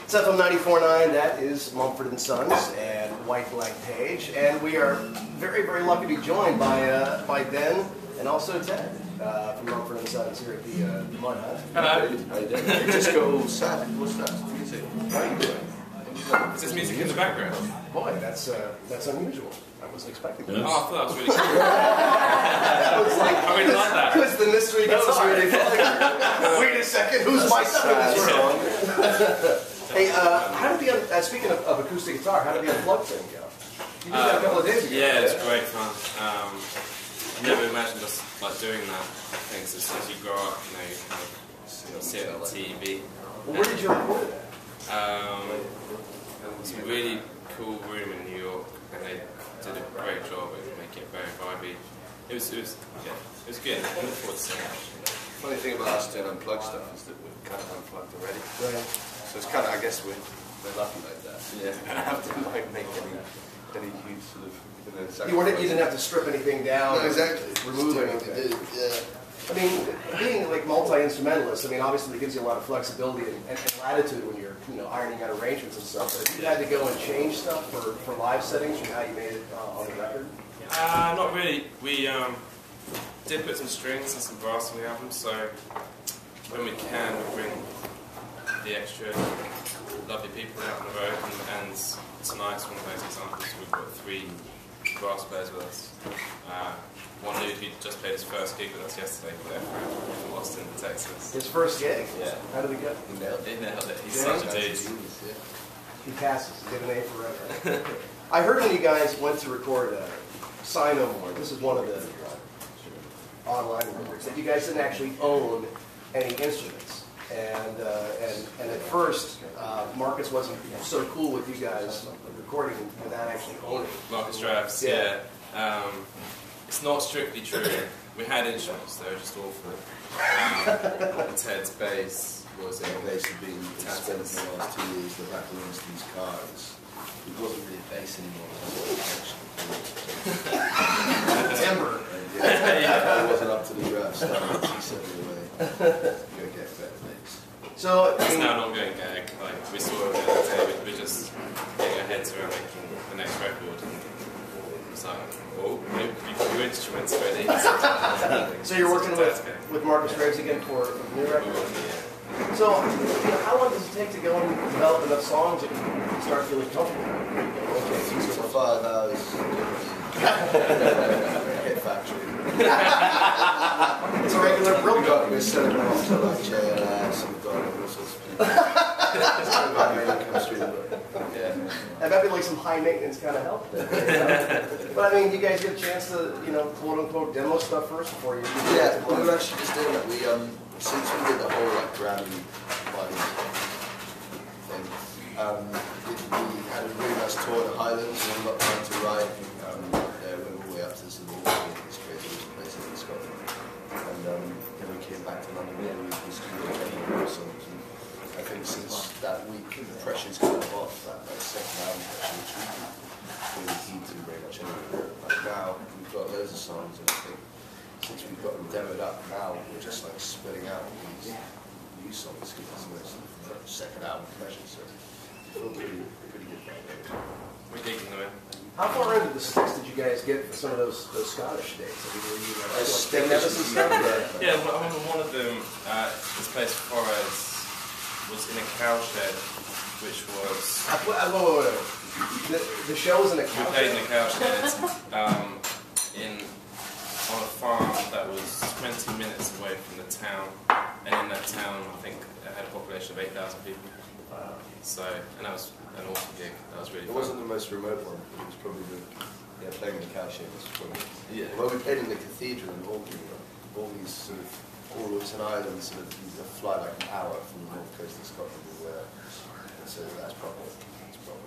It's FM 94.9, that is Mumford and Sons and White Blank Page, and we are very, very lucky to be joined by Ben and also Ted from Mumford and Sons here at the Mud Hut. Hello. How you doing? You just go all sad. What's that? Music? How are you doing? Is this music in the background? Boy, that's unusual. I wasn't expecting that. Oh, I thought that was really cool. That was like, I really like that. because the mystery goes really far. Wait a second, who's my son in this room? Hey, how did the, speaking of acoustic guitar, how did the Unplugged thing go? You did that a couple of days ago. Yeah, it's great fun. I never imagined us doing that. Things as soon as you grow up, you kind of see it on TV. Well, where did you record it at? It's a really cool room in New York, and they did a great job at making it very vibey. It was good. I look forward to seeing it. Funny thing about us doing Unplugged stuff is that we're kind of unplugged already. Right. So it's kind of, I guess we're lucky like that. Yeah. We don't have to make any huge sort of, You didn't have to strip anything down. No, exactly. Remove anything. Yeah. I mean, being like multi-instrumentalist, I mean, obviously it gives you a lot of flexibility and latitude when you're, ironing out arrangements and stuff. But if you had to go and change stuff for live settings from how you made it on the record? Not really. We did put some strings and some brass on the album, so when we can, we bring the extra lovely people out on the road, and tonight's one of those examples. We've got 3 brass players with us. One dude who just played his first gig with us yesterday from Austin, Texas. His first gig? Yeah. How did he go? He nailed it. He's such a dude. He passes. He did an A forever. I heard when you guys went to record Sign No More, this is one of the online rumors, that you guys didn't actually own any instruments. And at first, Marcus wasn't so cool with you guys recording without actually owning. Marcus Drafts, yeah. It's not strictly true. We had instruments, they were just awful. Ted's bass was The bass had been spent in the last 2 years, the back of Winston's cars. It wasn't really bass anymore, it was Timber. yeah, it wasn't up to the draft standards, he sent me away. Go get better bass. So, it's now an ongoing gag. We saw it the other day, we're just getting our heads around making the next record. So, maybe you've got your instruments ready. So you're working with Marcus Graves again for the new record? So, how long does it take to go and develop enough songs that you start feeling comfortable? Okay, 3 to 5 hours. Hit factory. It's a regular brill. We're selling them off to like JLS, and we've got all sorts of people. It's kind of like an income stream, but yeah. That might be like some high maintenance kind of help. But I mean, you guys get a chance to, quote unquote, demo stuff first before you. Yeah, we were actually just doing that. We since we did the whole Grammy money thing, we had a really nice tour in the Highlands. We had a lot of time to write. We went all the way up to this crazy place in Scotland, and then we came back to London. Yeah, we studied many more songs. And I think since that week, the pressure's kind of off. That second album pressure, which we really keen to very much anyway. Like now, we've got loads of songs, and I think since we've got them demoed up now, we're just spitting out these new songs because it's the second album pressure. So I feel pretty good about it. We're digging them in. How far into the sticks did you guys get for some of those Scottish dates? I mean, were you Stick Nevis and stuff? Yeah, I remember one of them, this place Forest, was in a cowshed, which was... Wait. The show was in a cowshed? We played in a cowshed on a farm that was 20 minutes away from the town, and in that town, I think it had a population of 8,000 people. Wow. So, and that was an awesome gig. That was really It fun. wasn't the most remote one. It was probably playing in the cowshed was probably. Yeah. Well, we played in the cathedral in Orkney. All these sort of Orleans Islands sort of fly like an hour from the north coast of Scotland, and so that's proper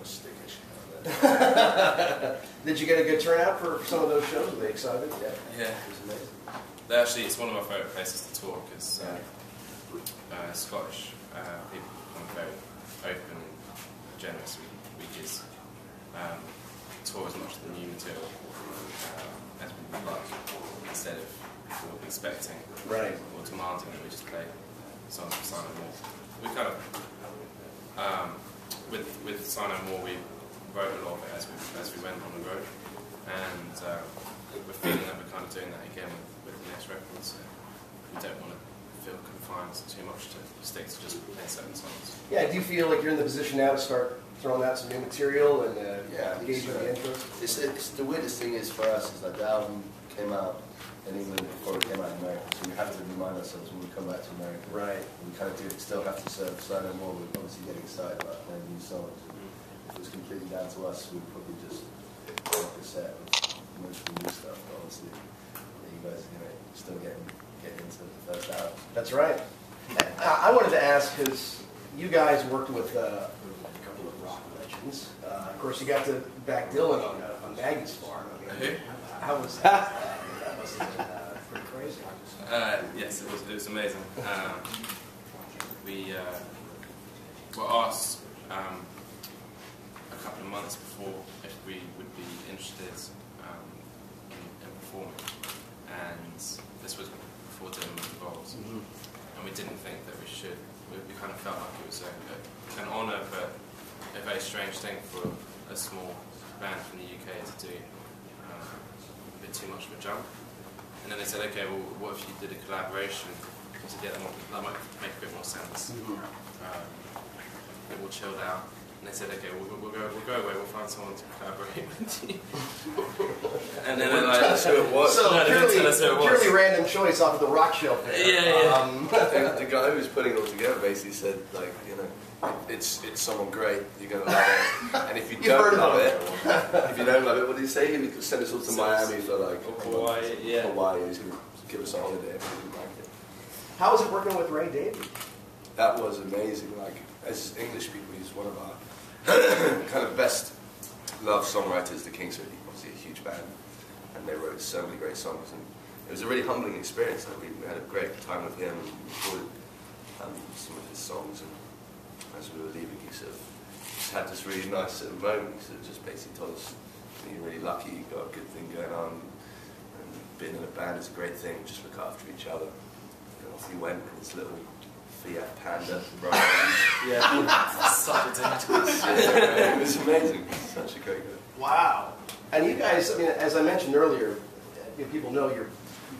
stickish. Did you get a good turnout for some of those shows? Were they excited? Yeah. It was amazing. It's one of my favourite places to tour because Scottish people are very open and generous. We just tour as much of the new material as we would like, instead of expecting or demanding that we just play songs for Simon Moore. We kind of Sign No More, we wrote a lot of it as we went on the road, and we're feeling that we're kind of doing that again with the next record. So we don't want to feel confined too much to stick to just playing certain songs. Yeah, do you feel like you're in the position now to start throwing out some new material and engaging the interest? It's the weirdest thing is for us is that the album came out in England before it came out in America, so we have to remind ourselves when we come back to America. Right. We kind of still have to serve Sign No More. We're obviously getting excited about playing new songs. If it was completely down to us, we'd probably just make a set of mostly new stuff. But obviously, you guys are still getting into the first album. That's right. I wanted to ask, because you guys worked with a couple of rock legends. Of course, you got to back Dylan on Maggie's farm. I mean, how was that? That must have been pretty crazy. Yes, it was amazing. We were asked a couple of months before if we would be interested in performing, and this was before Dylan was involved, and we didn't think that we should. We kind of felt like it was an honour, but a very strange thing for a small band from the UK to do. A bit too much of a jump. And then they said, okay, well, what if you did a collaboration together? That might make a bit more sense. A bit more chilled out. And they said, okay, we'll go away. We'll find someone to collaborate with you. And then they're like, tell us who it was. So no, they didn't tell us who it was. purely random choice off of the rock shelf there. Yeah. The guy who was putting it all together basically said, like, it's someone great, you're going to love it. And if you don't love it, what did he say? He could send us all to Miami for like Hawaii, yeah. Hawaii, he's going to give us a holiday if we didn't like it. How was it working with Ray Davey? That was amazing. Like, as English people, he's one of our kind of best loved songwriters. The Kings are obviously a huge band, and they wrote so many great songs. And it was a really humbling experience. Like, we had a great time with him and recorded some of his songs. And as we were leaving, he sort of just had this really nice sort of moment. He sort of just basically told us, you're really lucky, you've got a good thing going on, and being in a band is a great thing, just look after each other. And off he went with his little Fiat Panda. Yeah, such a dude. It was amazing, such a great guy. Wow. And you guys, I mean, as I mentioned earlier, people know you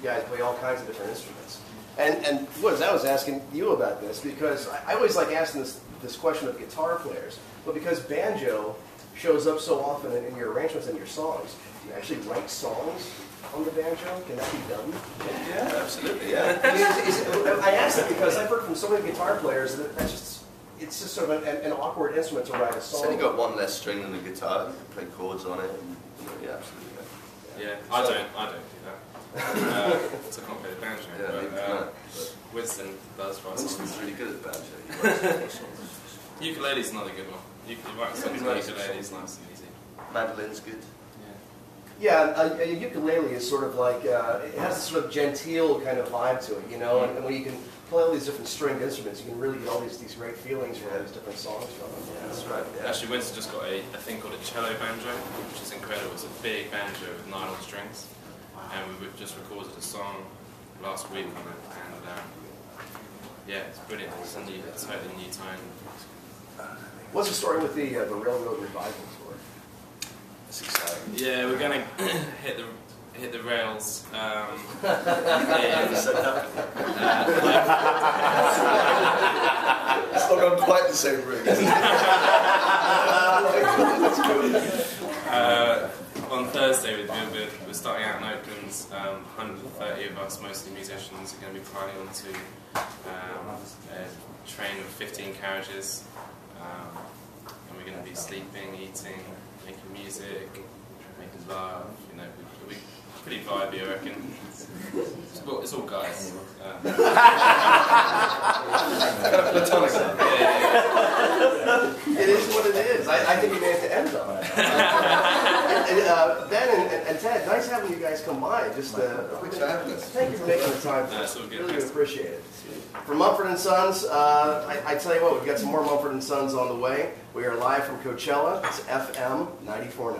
guys play all kinds of different instruments. And Woods, I was asking you about this because I always like asking this question of guitar players, but because banjo shows up so often in your arrangements and your songs, do you actually write songs on the banjo? Can that be done? Yeah, absolutely, yeah. I mean, I asked it because I've heard from so many guitar players that it's just sort of an awkward instrument to write a song. So you got one less string than the guitar, you can play chords on it, and yeah, absolutely. Yeah, I don't do that. It's a complicated banjo, but Winston does write songs. Winston's really good at banjo. Ukulele's another good one. You can write songs on ukulele, it's nice and easy. Mandolin's good. Yeah, a ukulele is sort of like, it has this sort of genteel kind of vibe to it, and when you can play all these different stringed instruments, you can really get all these great feelings from all these different songs from them. Yeah, that's right. Yeah. Actually, Winston just got a thing called a cello banjo, which is incredible. It's a big banjo with nylon strings. And we just recorded a song last week on it, and yeah, it's brilliant. It's a totally new tone. What's the story with the Railroad Revival tour? That's exciting. Yeah, we're gonna hit the rails. It's not on quite the same route. On Thursday, we're starting out in Oakland. 130 of us, mostly musicians, are going to be piling onto a train of 15 carriages. And we're going to be sleeping, eating, making music, making love. It'll be pretty vibey, I reckon. It's all guys. Kind of platonic. It is what it is. I think we may have to end on it. Ben and Ted, nice having you guys come by. Just Thanks for having us. thank you for making the time. It's all good. Really appreciate it. From Mumford & Sons, I tell you what, we've got some more Mumford & Sons on the way. We are live from Coachella. It's FM 94.9.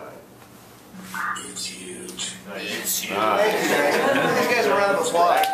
It's huge. Thank you, guys. Give these guys a round of applause.